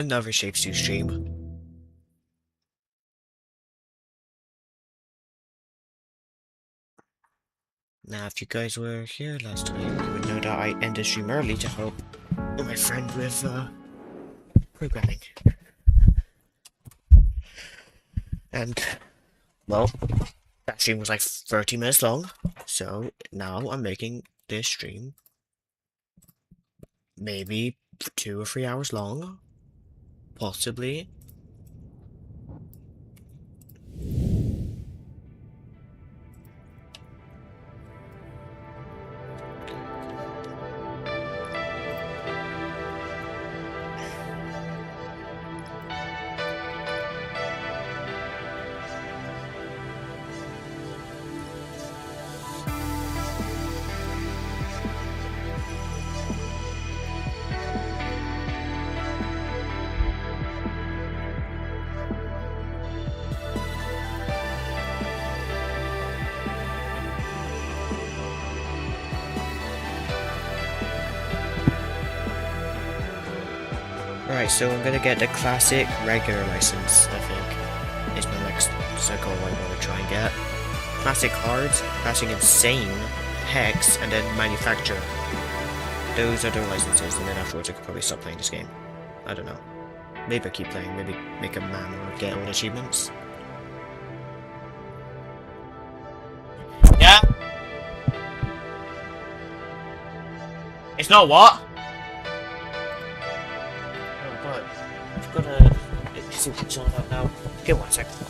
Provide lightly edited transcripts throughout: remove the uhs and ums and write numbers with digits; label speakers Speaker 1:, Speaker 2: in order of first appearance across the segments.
Speaker 1: Another Shapes 2 stream. Now, if you guys were here last time, you would know that I ended stream early to help my friend with programming. And, well, that stream was like 30 minutes long, so now I'm making this stream maybe 2 or 3 hours long, possibly. Right, so I'm gonna get the classic regular license, I think. Is my next circle I want to try and get. Classic hard, classic insane, hex, and then manufacturer. Those are the licenses, and then afterwards I could probably stop playing this game. I don't know. Maybe I keep playing, maybe make a man or get all the achievements. Yeah? It's not what? Oh god. I've got to see what's all about now. Give 1 second.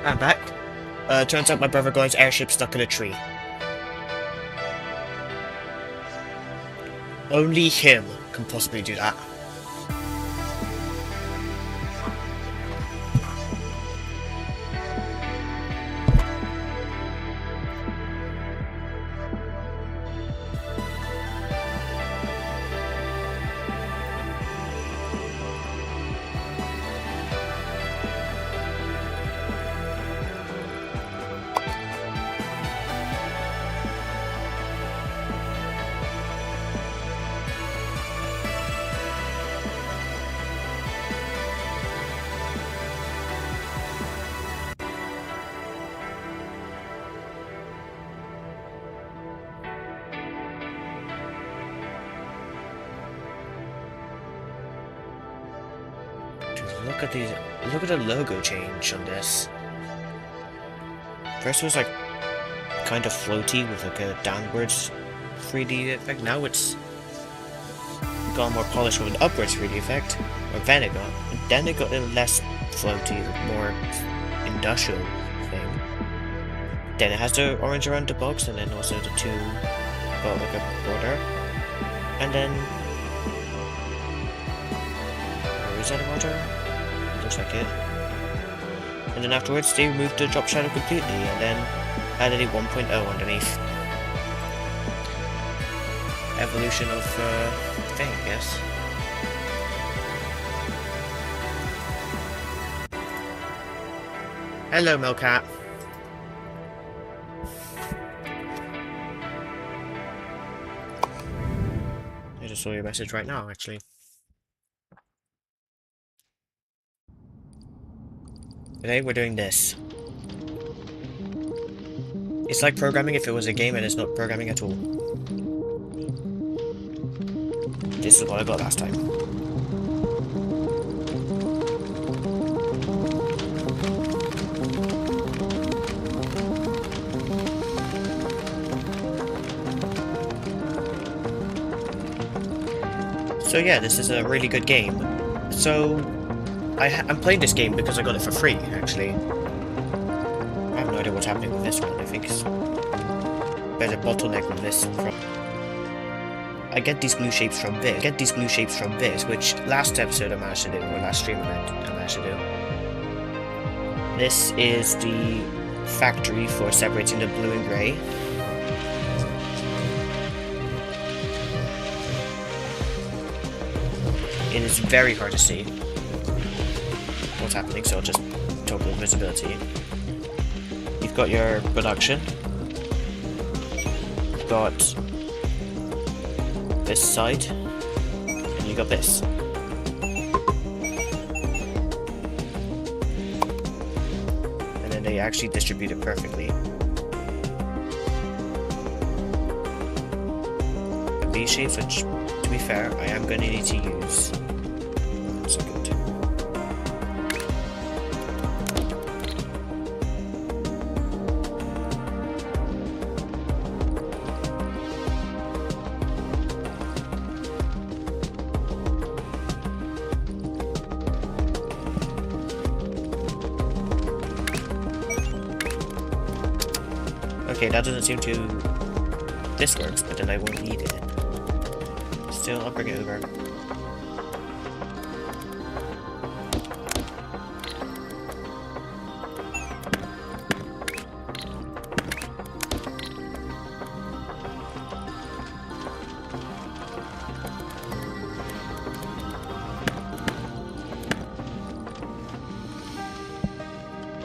Speaker 1: I'm back. Turns out my brother got his airship stuck in a tree. Only him can possibly do that. Look at these. Look at the logo change on this. First it was like kind of floaty with like a downwards 3D effect. Now it's gone more polished with an upwards 3D effect. Or then it got. Then it got a less floaty, more industrial thing. Then it has the orange around the box, and then also the two got like a border. And then where is that water? Looks like it. And then afterwards they removed the drop shadow completely and then added a 1.0 underneath. Evolution of thing, I guess. Hello, Melcat. I just saw your message right now, actually. Today we're doing this. It's like programming if it was a game and it's not programming at all. This is what I got last time. So yeah, this is a really good game. So, I'm playing this game because I got it for free, actually. I have no idea what's happening with this one. I think there's a bottleneck with this. I get these blue shapes from this. Which last episode I managed to do, or last stream I managed to do. This is the factory for separating the blue and grey. It is very hard to see what's happening, so I'll just toggle visibility. You've got your production. You've got this side, and you got this. And then they actually distribute it perfectly. The V shapes, which, to be fair, I am going to need to use. 1 second. Okay, that doesn't seem to... This works, but then I won't need it. Still, I'll bring it over.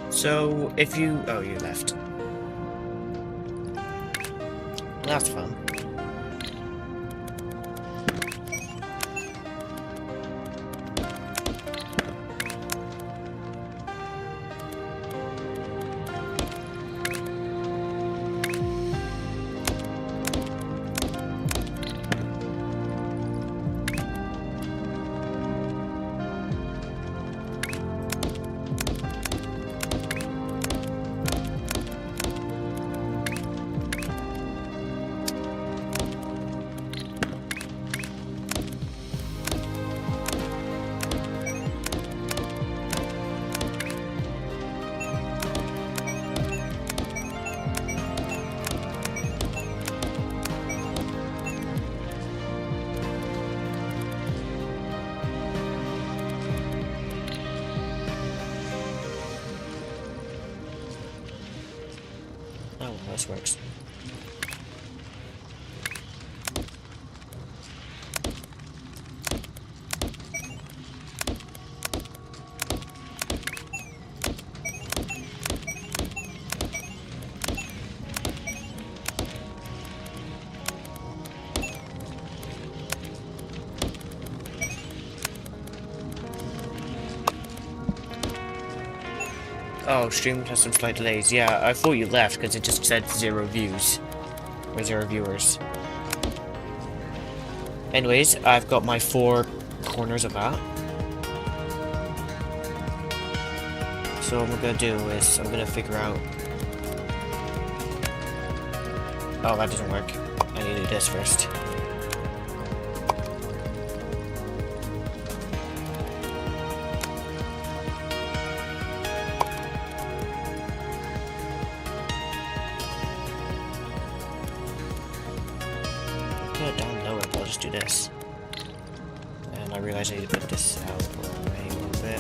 Speaker 1: So, if you... Oh, you left. That's fun. Oh, this works. Oh, stream has some slight delays. Yeah, I thought you left because it just said 0 views. Or 0 viewers. Anyways, I've got my 4 corners of that. So what I'm gonna do is, I'm gonna figure out... Oh, that doesn't work. I need to do this first. Down lower, but I'll just do this. And I realize I need to put this out a little bit.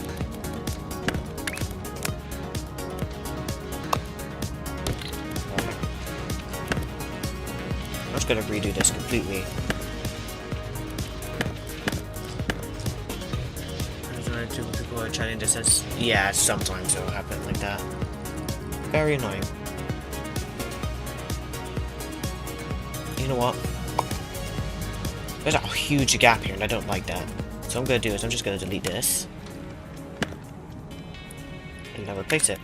Speaker 1: I'm just gonna redo this completely. People are trying to says, yeah, sometimes it'll happen like that. Very annoying. You know what? There's a huge gap here and I don't like that. So what I'm going to do is I'm just going to delete this. And now replace it.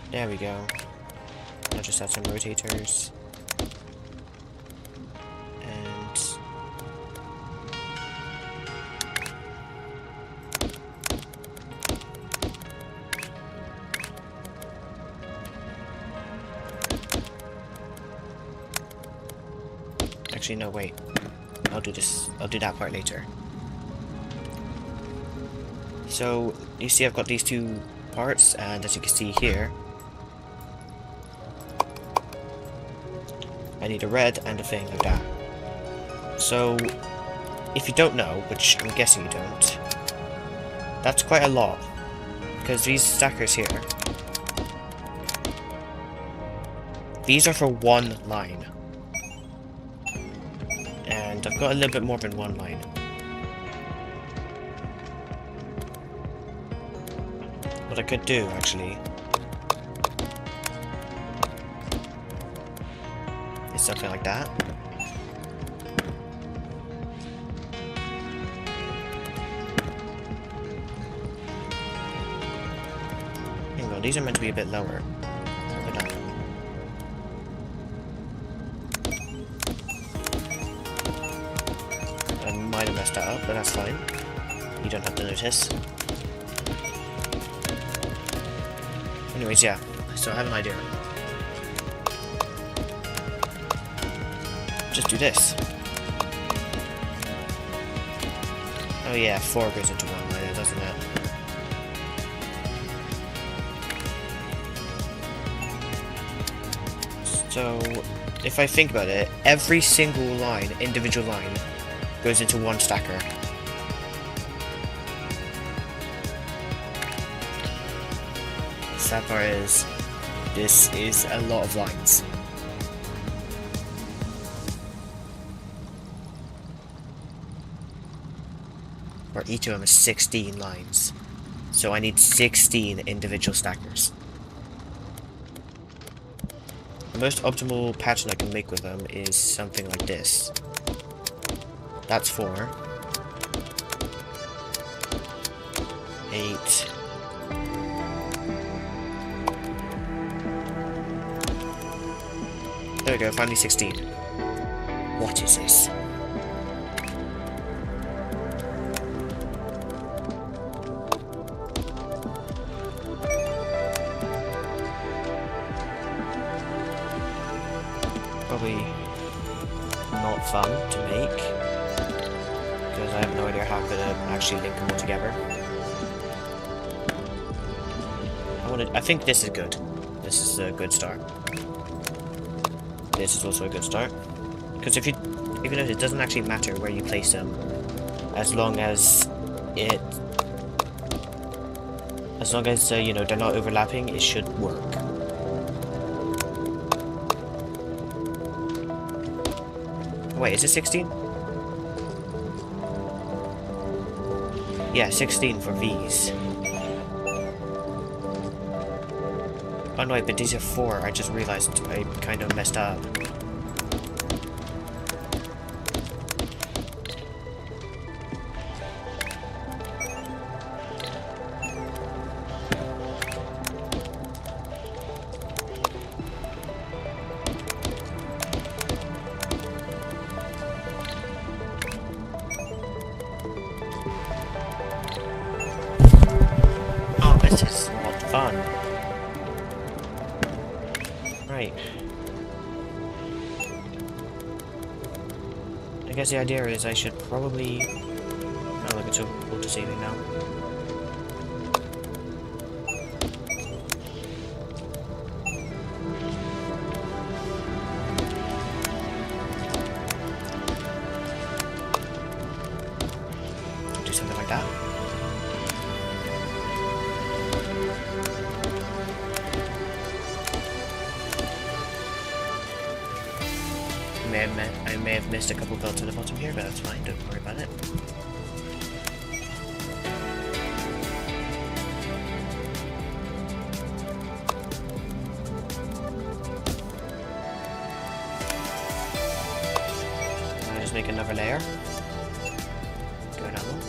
Speaker 1: There we go. I'll just add some rotators. Actually, no, wait. I'll do this. I'll do that part later. So, you see I've got these two parts, and as you can see here, I need a red and a thing like that. So, if you don't know, which I'm guessing you don't, that's quite a lot. Because these stackers here, these are for one line. And I've got a little bit more than one line. What I could do, actually, is something like that. Hang on, these are meant to be a bit lower. Hold on. I might have messed that up, but that's fine. You don't have to notice. Anyways, yeah, so I have an idea. Just do this. Oh yeah, 4 goes into 1 line, doesn't it? So, if I think about it, every single line, individual line, goes into 1 stacker. Sad part is, this is a lot of lines. Where each of them is 16 lines. So I need 16 individual stackers. The most optimal pattern I can make with them is something like this. That's 4. 8. There we go, finally 16. What is this? Probably not fun to make, because I have no idea how I'm gonna actually link them all together. I think this is good. This is a good start. This is also a good start, because if you notice, it doesn't actually matter where you place them, as long as you know, they're not overlapping, it should work. Wait, is it 16? Yeah, 16 for these. Oh no, wait, but these are 4. I just realized I kind of messed up. Oh, this is not fun. Right. I guess the idea is I should probably... Oh, look, it's auto-saving now. Do something like that. I may have missed a couple belts at the bottom here, but that's fine, don't worry about it. I'll just make another layer. Go down one.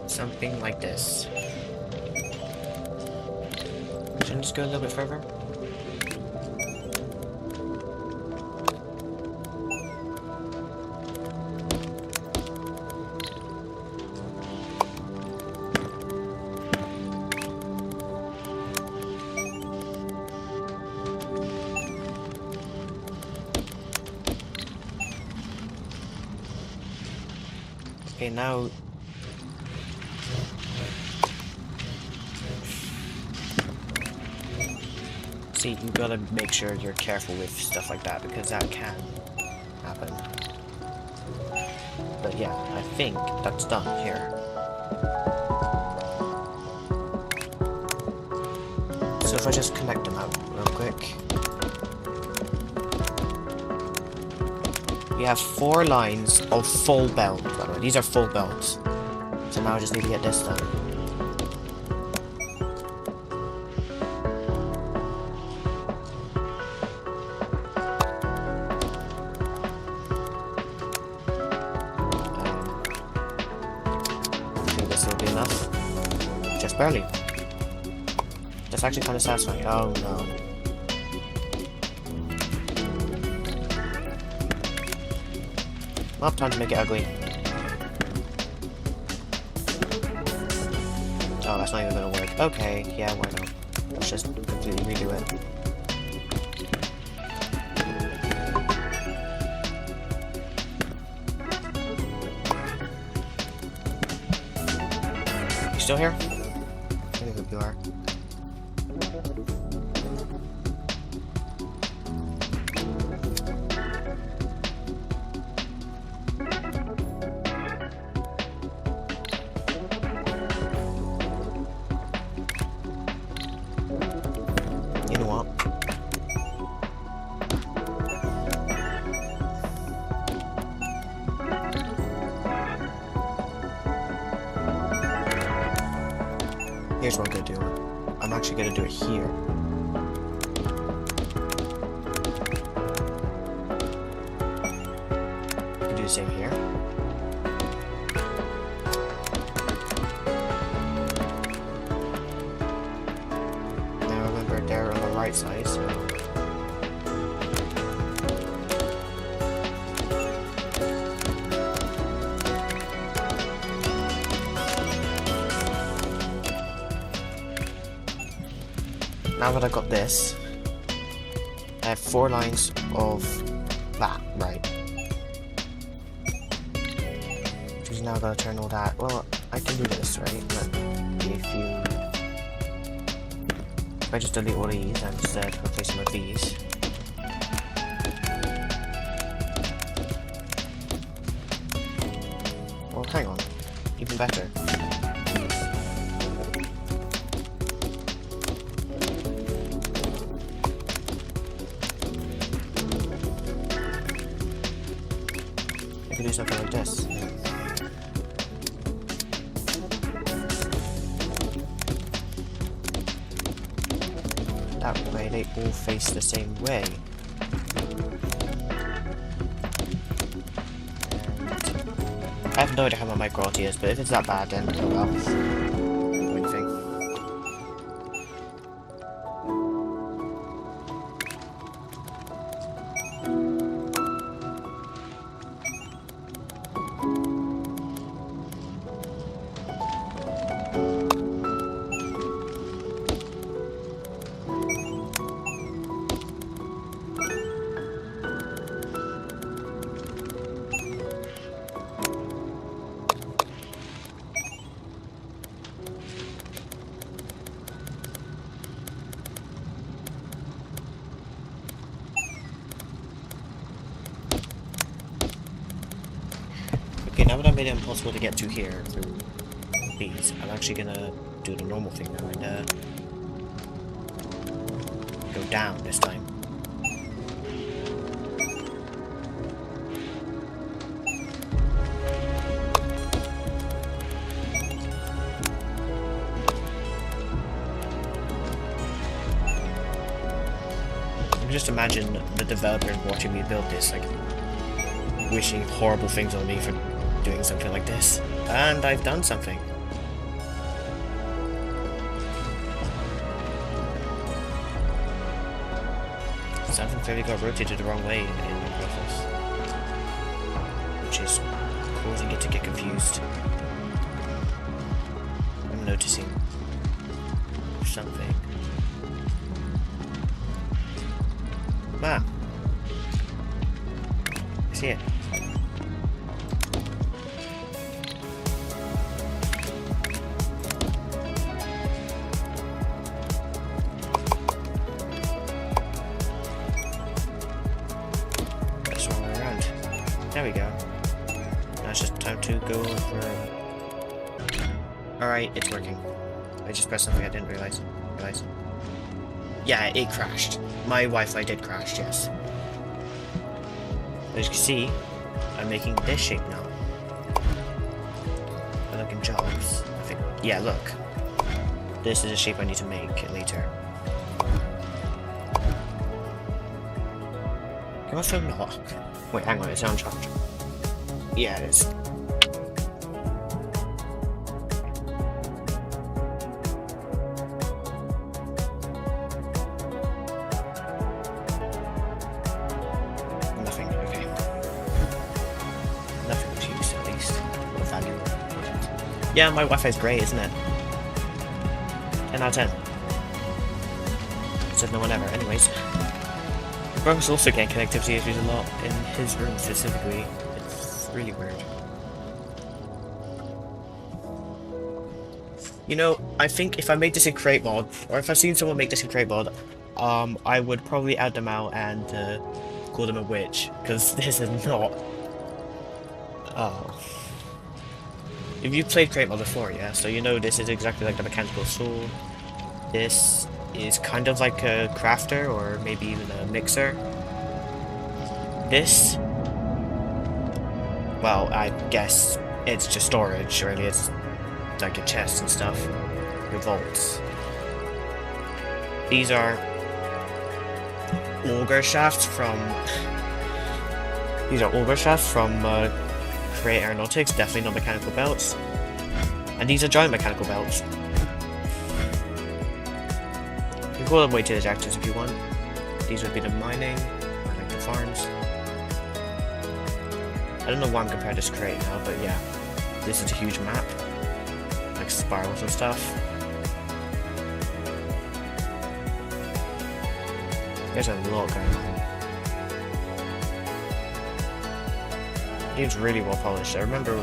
Speaker 1: Something like this. Should I just go a little bit further? Okay, now... See, you gotta make sure you're careful with stuff like that, because that can happen. But yeah, I think that's done here. So if I just connect them out real quick. We have 4 lines of full belt, by the way. These are full belts. So now I just need to get this done. I think this will be enough. Just barely. That's actually kind of satisfying. Oh no. Well, time to make it ugly. Oh, that's not even gonna work. Okay, yeah, why not? Let's just completely redo it. You still here? I hope you are. You know what? Here's what I'm gonna do. I'm actually gonna do it here. I can do the same here. Now remember, they're on the right side, so... Now that I've got this, I have 4 lines of that, right? Which is now gonna turn all that. Well, I can do this, right? But if I just delete all these and instead replace them with these. Well, hang on. Even better. I could do something like this. That way they all face the same way. And I have no idea how my mic quality is, but if it's that bad, then oh well. Anything. Okay, now that I made it impossible to get to here through these, I'm actually gonna do the normal thing now and go down this time. You can just imagine the developer watching me build this, like, wishing horrible things on me for doing something like this. And I've done something. Something clearly got rotated the wrong way in the process, which is causing it to get confused. I'm noticing something. Ah, I see it. we go. Now it's just time to go over. Alright, it's working. I just pressed something I didn't realize. Yeah, it crashed. My Wi-Fi did crash, yes. As you can see, I'm making this shape now. I look in jobs. I think, yeah, look. This is a shape I need to make later. Can my phone not? Wait, hang on, it's on charge. Yeah, it is. Nothing, okay. Nothing to use, at least. Or valuable. Yeah, my Wi-Fi is great, isn't it? 10 out of 10. Said no one ever. Anyways. Bro's also getting connectivity issues a lot in his room specifically. It's really weird. You know, I think if I made this in Create Mod, or if I've seen someone make this in Create Mod, I would probably add them out and call them a witch, because this is not. Oh. If you've played Create Mod before, yeah, so you know this is exactly like the mechanical saw. This is kind of like a crafter, or maybe even a mixer. This, well, I guess it's just storage, really. It's like your chests and stuff, your vaults. These are auger shafts from. These are auger shafts from Create Aeronautics, definitely not mechanical belts. And these are giant mechanical belts. You can call them weighted ejectors if you want. These would be the mining, or like the farms. I don't know why I'm comparing this to Create now, but yeah. This is a huge map. Like spirals and stuff. There's a lot going on. The game's really well polished. I remember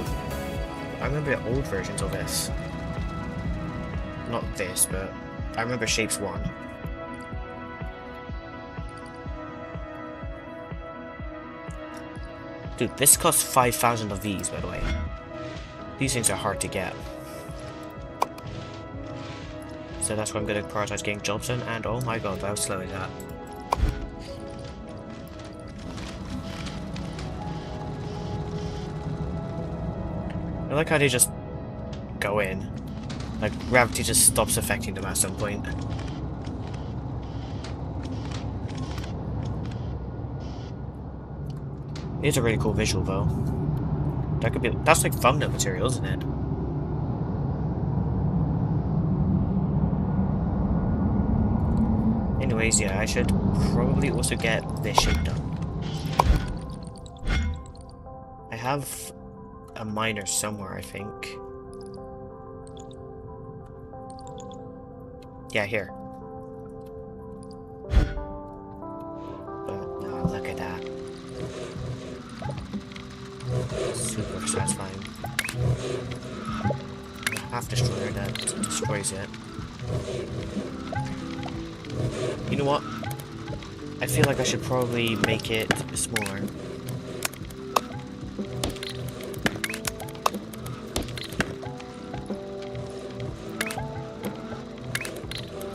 Speaker 1: the old versions of this. Not this, but I remember Shapes 1. Dude, this costs 5,000 of these, by the way. These things are hard to get. So that's why I'm going to prioritize getting jobs in, and oh my god, how slow is that? I like how they just go in. Like, gravity just stops affecting them at some point. It's a really cool visual, though. That could be. That's like thumbnail material, isn't it? Anyways, yeah, I should probably also get this shape done. I have a miner somewhere, I think. Yeah, here. But no, look at that. Super satisfying. Half destroyer that destroys it. You know what? I feel like I should probably make it smaller.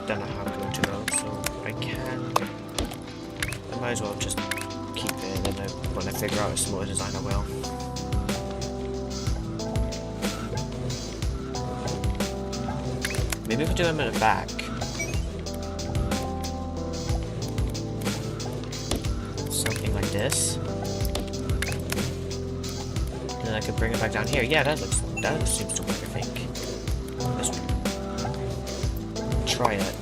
Speaker 1: Don't know how I'm going to though, so I can. I might as well just keep it, and then when I figure out a smaller design, I will. Maybe if I do them in the back. Something like this. And then I could bring it back down here. Yeah, that seems to work, I think. Let's try it.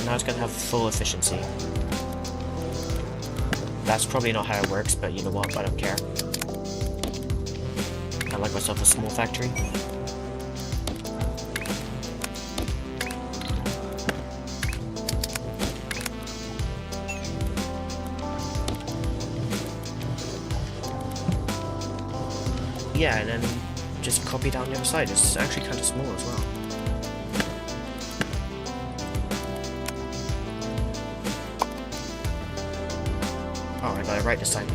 Speaker 1: Now it's gonna have full efficiency. That's probably not how it works, but you know what, I don't care. I like myself a small factory. yeah, and then just copy down the other side. It's actually kind of small as well. Oh, I got it right this time.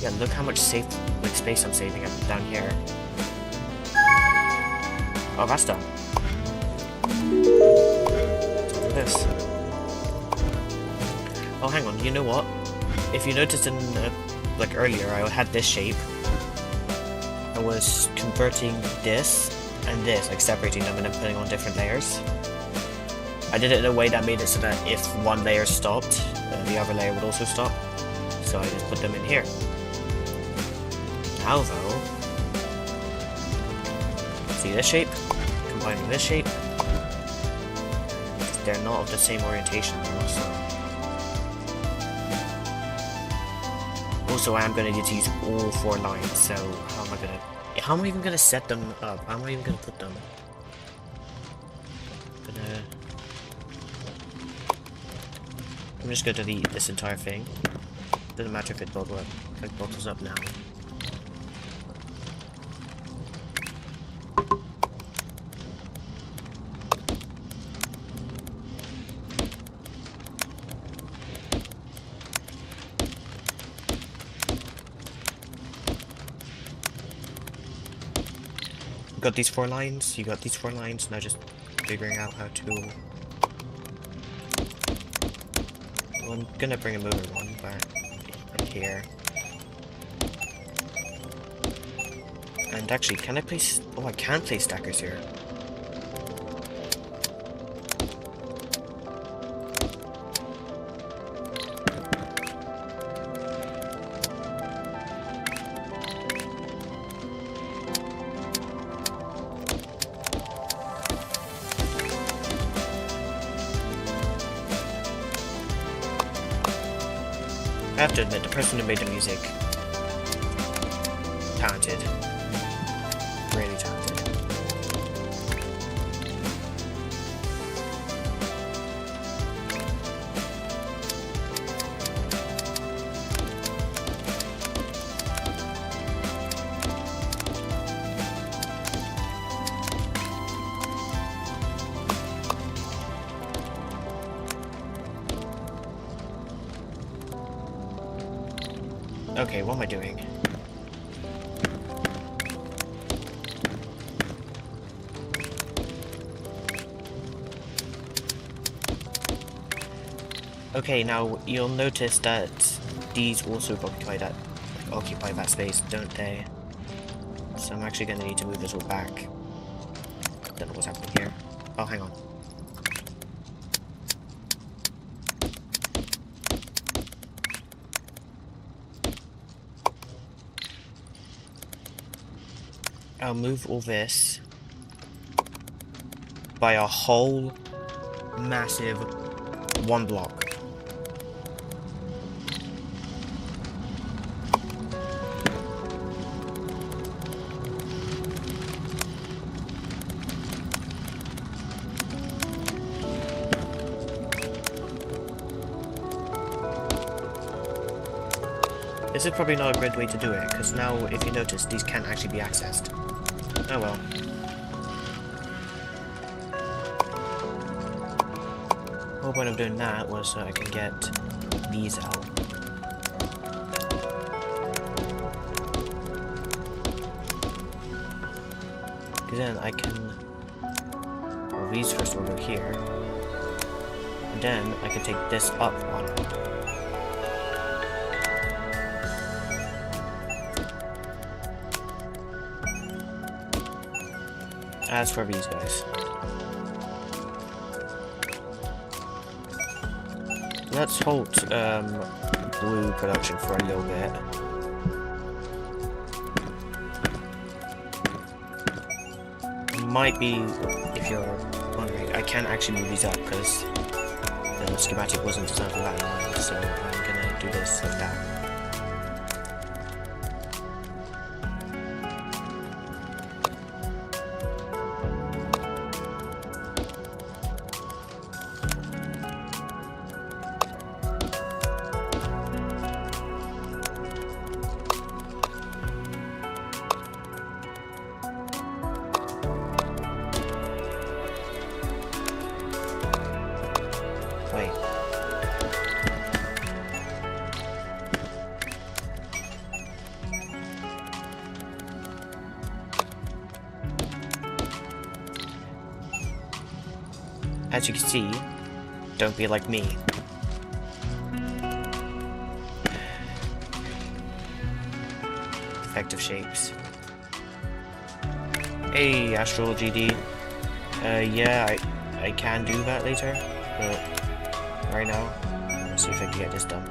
Speaker 1: Yeah, look how much space I'm saving up down here. Oh, that's done. Look at this. Oh, hang on. You know what? If you noticed in like earlier, I had this shape. I was converting this and this, like separating them and then putting on different layers. I did it in a way that made it so that if one layer stopped, the other layer would also stop. So I just put them in here. Now though, see this shape? Combining this shape? They're not of the same orientation though, so... Also, I am going to need to use all 4 lines, so how am I even going to set them up? How am I even going to put them? I'm just going to delete this entire thing. Doesn't matter if it bottles up now. You got these 4 lines, you got these 4 lines, now just figuring out how to... Well, I'm gonna bring a motor one back here. And actually, can I place... Oh, I can place stackers here. I have to admit, the person who made the music, talented. Really talented. Okay, what am I doing? Okay, now you'll notice that these also occupy that space, don't they? So I'm actually going to need to move this all back. Don't know what's happening here. Oh, hang on. I'll move all this by a whole massive 1 block. This is probably not a great way to do it, because now, if you notice, these can't actually be accessed. Oh well. The whole point of doing that was so I can get these out. Because then I can... Well, these first will go here. And then I can take this up one. As for these guys. Let's halt blue production for a little bit. Might be, if you're wondering, I can't actually move these up because the schematic wasn't designed for that in mind, so I'm gonna do this like that. As you can see, don't be like me. Effective shapes. Hey, Astral GD. Yeah, I can do that later, but right now, let's see if I can get this done.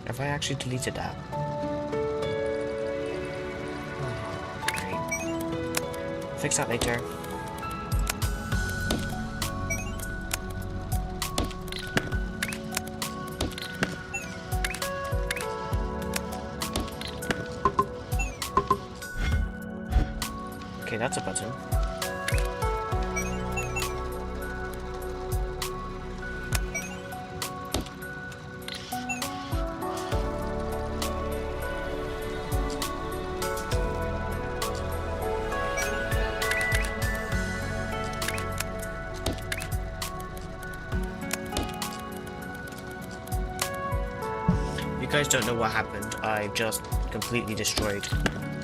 Speaker 1: Have I actually deleted that? Oh, great. Fix that later. Okay, that's a button. You guys don't know what happened. I just completely destroyed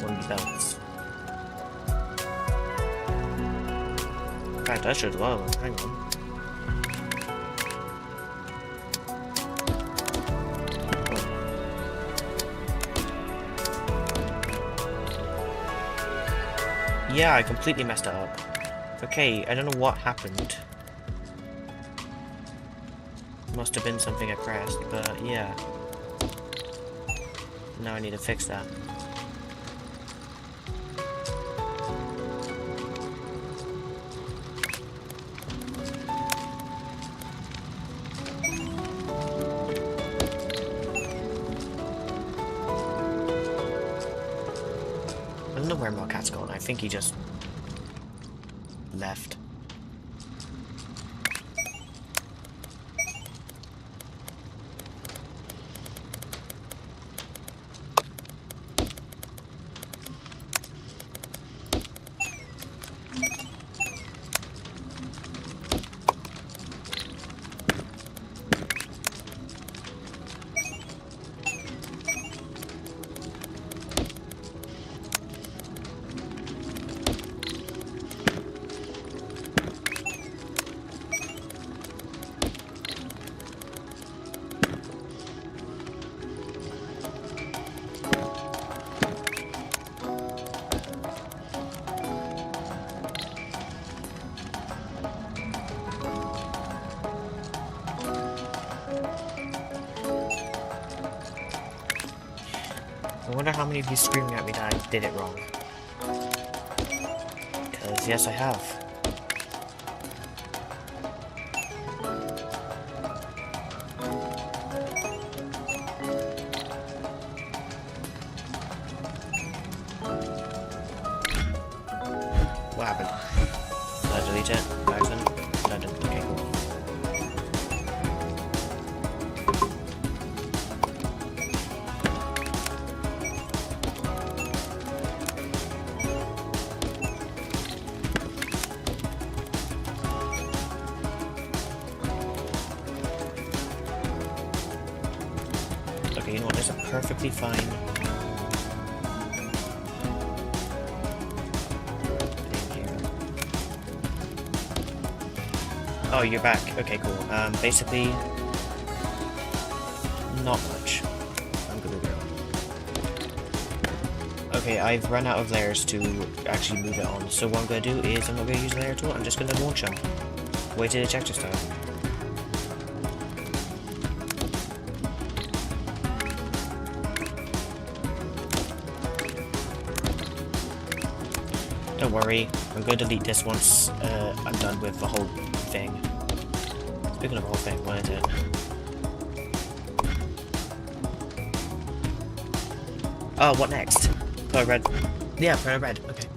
Speaker 1: one of the belts. In fact, I should lower them. Hang on. Oh. Yeah, I completely messed it up. Okay, I don't know what happened. Must have been something I pressed, but yeah. Now I need to fix that. I don't know where Markat's gone. I think he just left. I wonder how many of you screaming at me that I did it wrong. Because yes, I have. What happened? Did I delete it by accident? No, I didn't. Okay, cool. Okay, you know what? There's a perfectly fine thing here. Oh, you're back. Okay, cool. Basically, not much. I'm gonna go. Okay, I've run out of layers to actually move it on. So what I'm gonna do is I'm not gonna use a layer tool. I'm just gonna launch them. Wait till the ejector start. Don't worry, I'm going to delete this once I'm done with the whole thing. Speaking of the whole thing, what is it? Oh, what next? Color red. Yeah, color red, okay.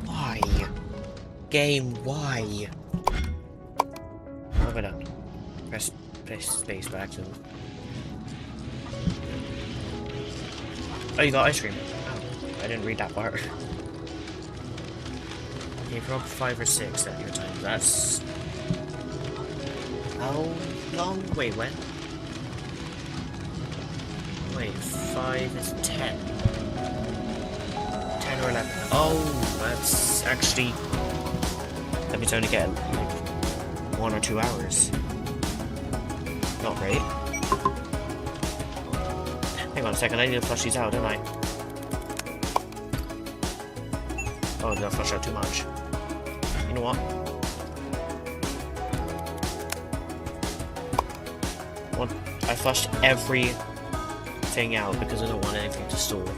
Speaker 1: Why? Game, why? What have I done? Press space by accident. Oh, you got ice cream. Oh, I didn't read that part. Okay, probably 5 or 6 at your time. That's... How long? Wait, when? Wait, 5 is 10. 10 or 11. Oh, that's actually... That means I only get like 1 or 2 hours. Not great. Hang on a second, I need to flush these out, don't I? Oh, did I flush out too much? You know what? Well, I flushed everything out because I don't want anything to store.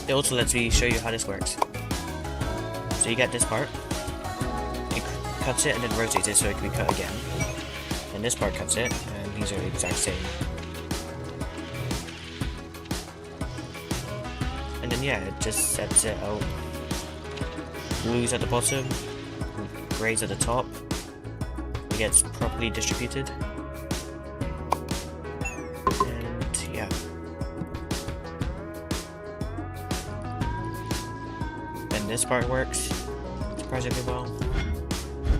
Speaker 1: It also lets me show you how this works. So you get this part, it cuts it and then rotates it so it can be cut again. And this part cuts it, and these are the exact same. And then yeah, it just sets it out. Blues at the bottom, grays at the top. It gets properly distributed. And yeah. And this part works surprisingly well.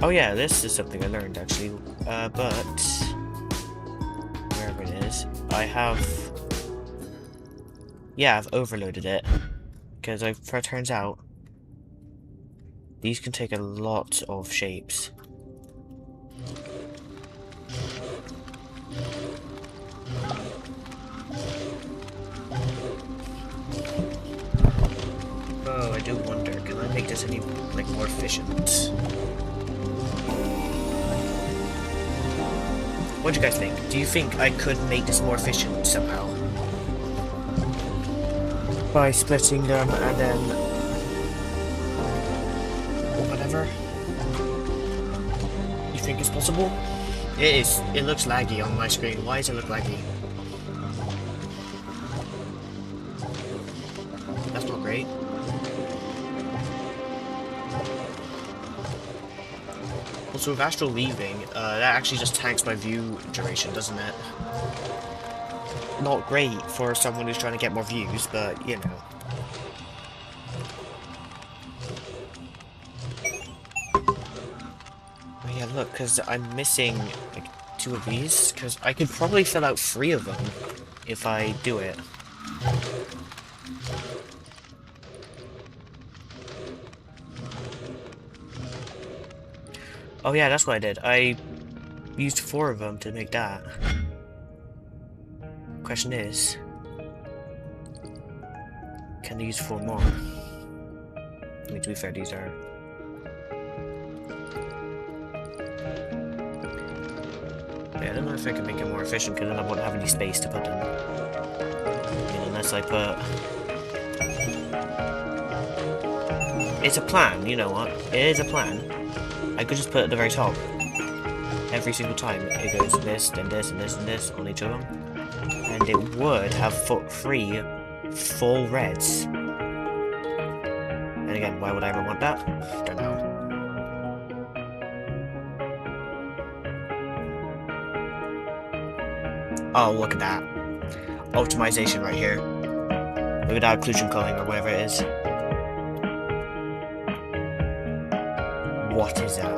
Speaker 1: Oh yeah, this is something I learned actually, but wherever it is, I've overloaded it, because it turns out these can take a lot of shapes. Oh, I do wonder, can I make this any more efficient? What do you guys think? Do you think I could make this more efficient somehow? By splitting them and then... whatever? You think it's possible? It is. It looks laggy on my screen. Why does it look laggy? That's not great. Also, with Astral leaving, that actually just tanks my view duration, doesn't it? Not great for someone who's trying to get more views, but, you know. Oh yeah, look, because I'm missing, like, 2 of these, because I could probably fill out 3 of them if I do it. Oh yeah, that's what I did. I used 4 of them to make that. Question is, can they use 4 more? I mean, to be fair, these are... Yeah, I don't know if I can make it more efficient, because then I won't have any space to put them. I mean, unless I put... It's a plan, you know what? It is a plan. I could just put it at the very top. Every single time it goes this, then this, and this, and this on each of them. And it would have 3 full reds. And again, why would I ever want that? Don't know. Oh, look at that. Optimization right here. Look at that occlusion culling or whatever it is. What is that?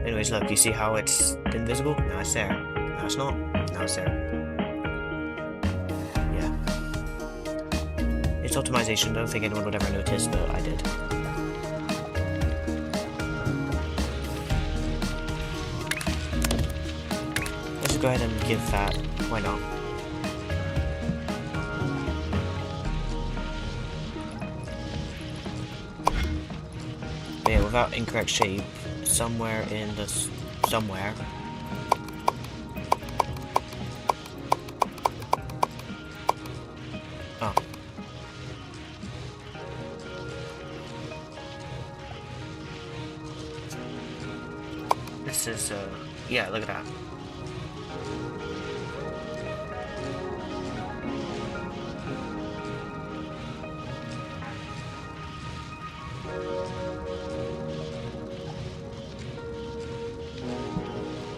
Speaker 1: Anyways, look, you see how it's invisible? Now it's there. Now it's not. Now it's there. Yeah. It's optimization. I don't think anyone would ever notice, but I did. Let's just go ahead and give that. Why not? But yeah, without incorrect shape, somewhere in this... somewhere... this is, yeah, look at that.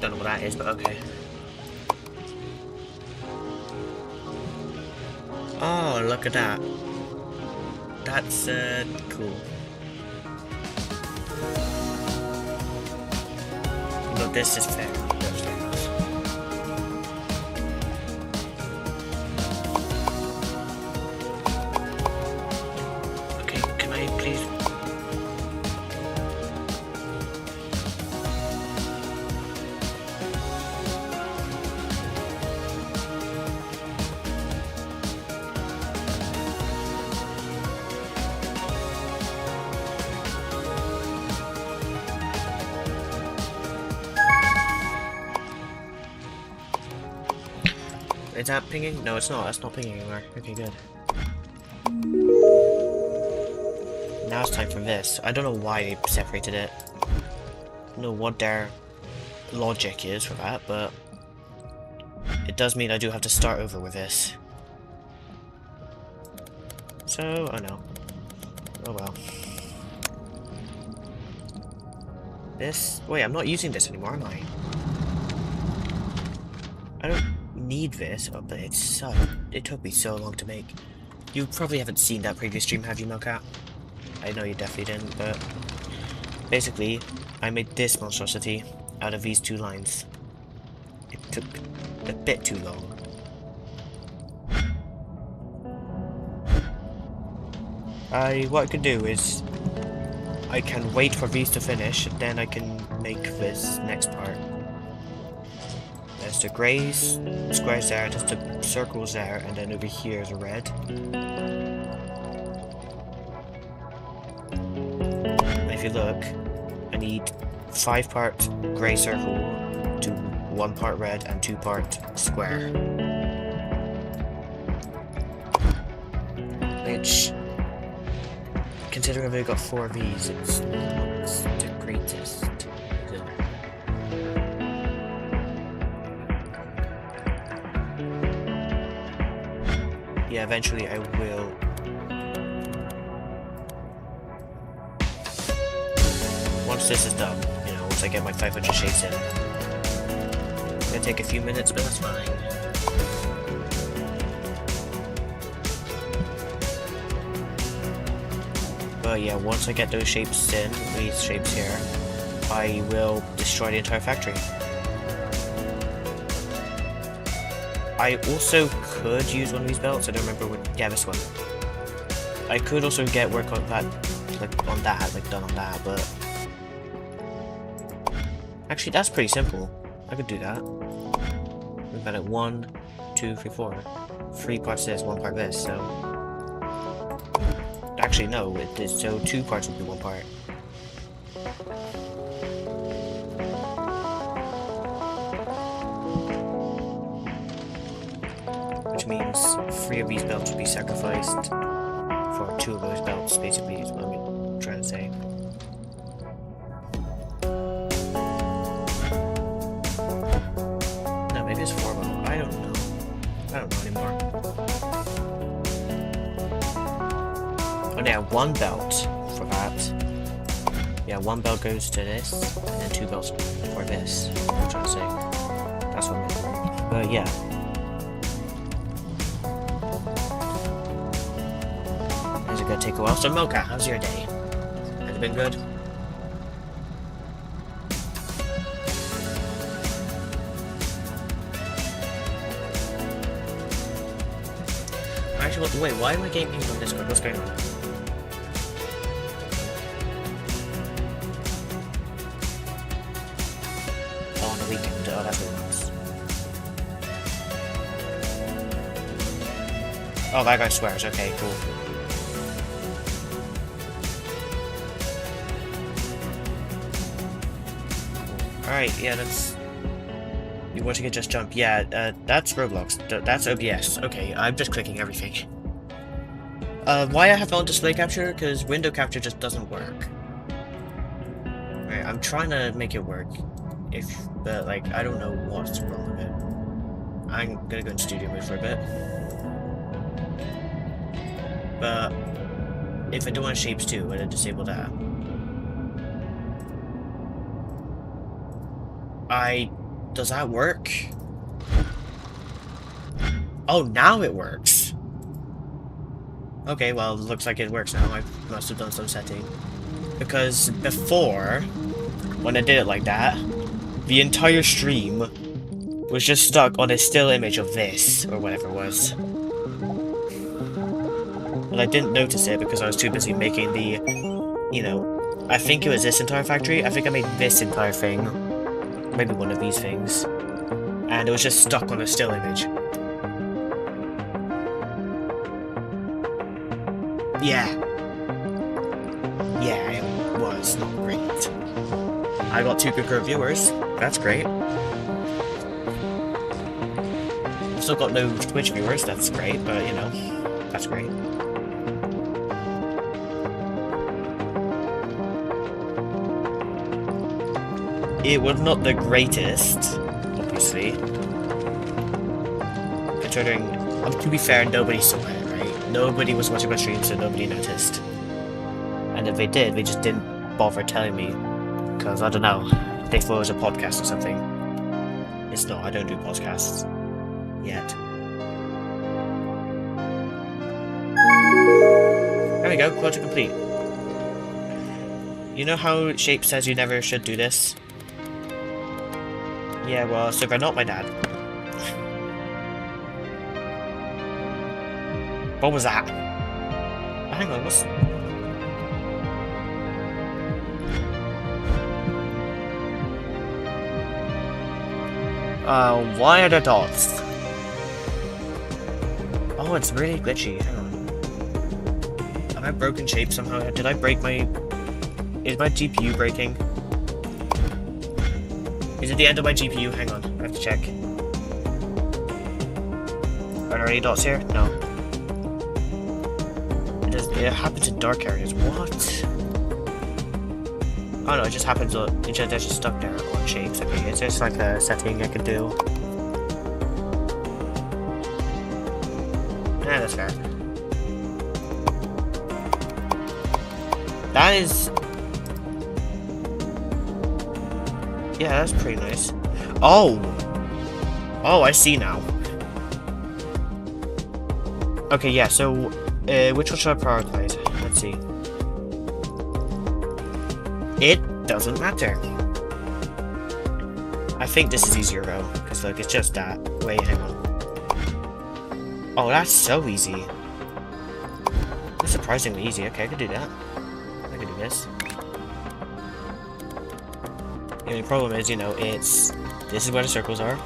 Speaker 1: Don't know what that is, but okay. Oh, look at that. That's, cool. No, this is fair. That's fair enough. Okay, can I please... Is that pinging? No, it's not. That's not pinging anymore. Okay, good. Now it's time for this. I don't know why they separated it. I don't know what their logic is for that, but it does mean I do have to start over with this. So, oh no. Oh well. This... Wait, I'm not using this anymore, am I? I don't need this, oh, but it took me so long to make. You probably haven't seen that previous stream, have you, Melcat? I know you definitely didn't, but basically, I made this monstrosity out of these two lines. It took a bit too long. What I could do is I can wait for these to finish, then I can make this next part. There's the greys, squares there, just the circles there, and then over here is a red. And if you look, I need 5 part grey circle to 1 part red and 2 part square. Which, considering I've only got 4 of these, it's not the greatest. Yeah, eventually I will. Once this is done, you know, once I get my 500 shapes in. It's gonna take a few minutes, but that's fine. But yeah, once I get those shapes in, these shapes here, I will destroy the entire factory. I also could use one of these belts. I don't remember what. Yeah, this one. I could also get work on that, like on that, like done on that, but actually that's pretty simple. I could do that. We've got it 1, 2, 3, 4. 3 parts this, 1 part this. So actually no, it is, so 2 parts would be 1 part. Which means 3 of these belts would be sacrificed for 2 of those belts, basically, is what I'm trying to say. No, maybe it's 4 belts. I don't know. I don't know anymore. Oh, yeah, 1 belt for that. Yeah, 1 belt goes to this, and then 2 belts for this. I'm trying to say. That's what I'm doing. But yeah. Gonna take a while. So Mocha, how's your day? Has it been good? Actually, wait, why am I getting pinged on Discord? What's going on? Oh, on the weekend. Oh, that's really nice. Oh, that guy swears. Okay, cool. Alright, yeah, that's... You want to get just jump? Yeah, that's Roblox. That's OBS. Okay, I'm just clicking everything. Why I have on display capture? Because window capture just doesn't work. Alright, I'm trying to make it work. But like, I don't know what's wrong with it. I'm gonna go in studio mode for a bit. But if I do want shapes too, I'm gonna disable that. Does that work? Oh, now it works. Okay, well, it looks like it works now. I must have done some setting. Because before, when I did it like that, the entire stream was just stuck on a still image of this, or whatever it was. And I didn't notice it because I was too busy making the, you know, I think it was this entire factory. I think I made this entire thing. Maybe one of these things. And it was just stuck on a still image. Yeah. Yeah, it was not great. I got 2 concurrent viewers. That's great. Still got no Twitch viewers. That's great, but you know, that's great. It was not the greatest, obviously. Considering, to be fair, nobody saw it, right? Nobody was watching my stream, so nobody noticed. And if they did, they just didn't bother telling me. Because, I don't know, they thought it was a podcast or something. It's not, I don't do podcasts. Yet. There we go, quota complete. You know how Shape says you never should do this? Yeah, well, so they're not my dad. What was that? Hang on, what's... why are there dots? Oh, it's really glitchy. Hang on. Have I broken Shape somehow? Did I break my... Is my GPU breaking? Is it the end of my GPU? Hang on, I have to check. Are there any dots here? No. It happens in dark areas. What? Oh no, it just happens. It's just stuck there on shapes. Okay, it's just like a setting I can do. Yeah, that's fair. That is. Yeah, that's pretty nice. Oh! Oh, I see now. Okay, yeah, so, which one should I prioritize? Let's see. It doesn't matter. I think this is easier, though, because, look, it's just that. Wait, hang on. Oh, that's so easy. That's surprisingly easy. Okay, I can do that. I can do this. The only problem is, you know, this is where the circles are.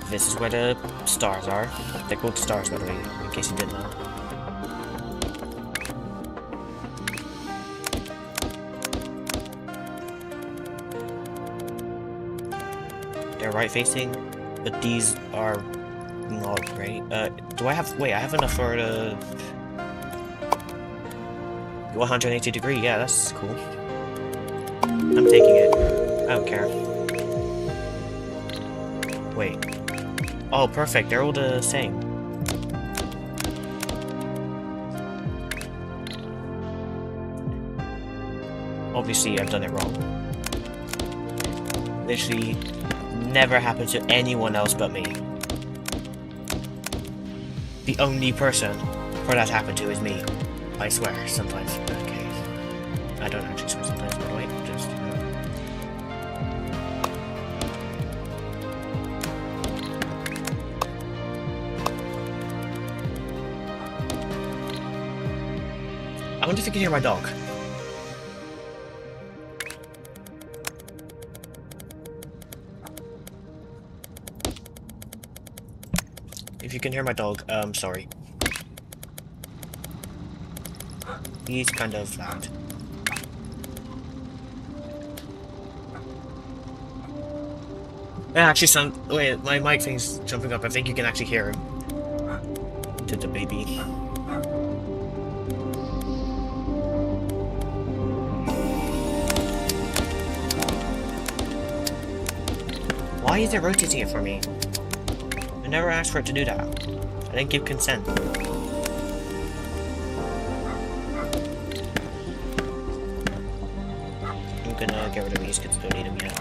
Speaker 1: This is where the stars are. They're called stars, by the way, in case you didn't know. They're right facing, but these are not great. Do I have, wait, I have enough for the 180 degree, yeah, that's cool. I'm taking it. I don't care. Wait. Oh, perfect. They're all the same. Obviously, I've done it wrong. Literally never happened to anyone else but me. The only person for that happened to is me. I swear, sometimes. Okay. I don't actually swear sometimes, by the way. Just... I wonder if you can hear my dog. If you can hear my dog, sorry. He's kind of loud. It actually sounds... Wait, my mic thing's jumping up. I think you can actually hear him. To the baby. Why is it rotating it for me? I never asked for it to do that. I didn't give consent. I'm gonna get rid of these because I don't need them yet.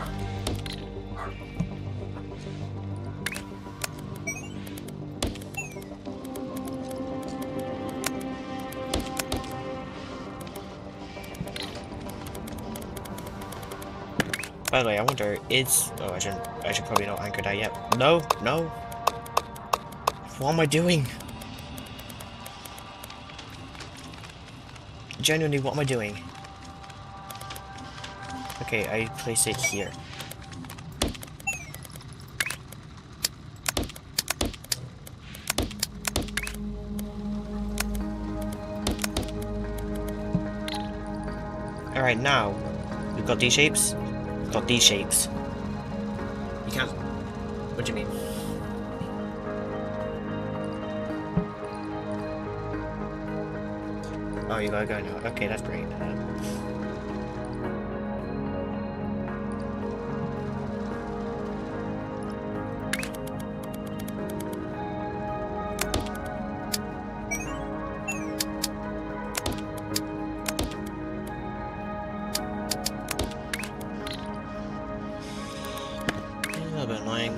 Speaker 1: By the way, I wonder, oh, I should probably not anchor that yet. No, no. What am I doing? Genuinely, what am I doing? Okay, I place it here. Alright, now, we've got these shapes. We've got these shapes. You can't... What do you mean? Oh, you gotta go now. Okay, that's great. A little bit annoying.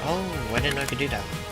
Speaker 1: Oh, why didn't I could do that?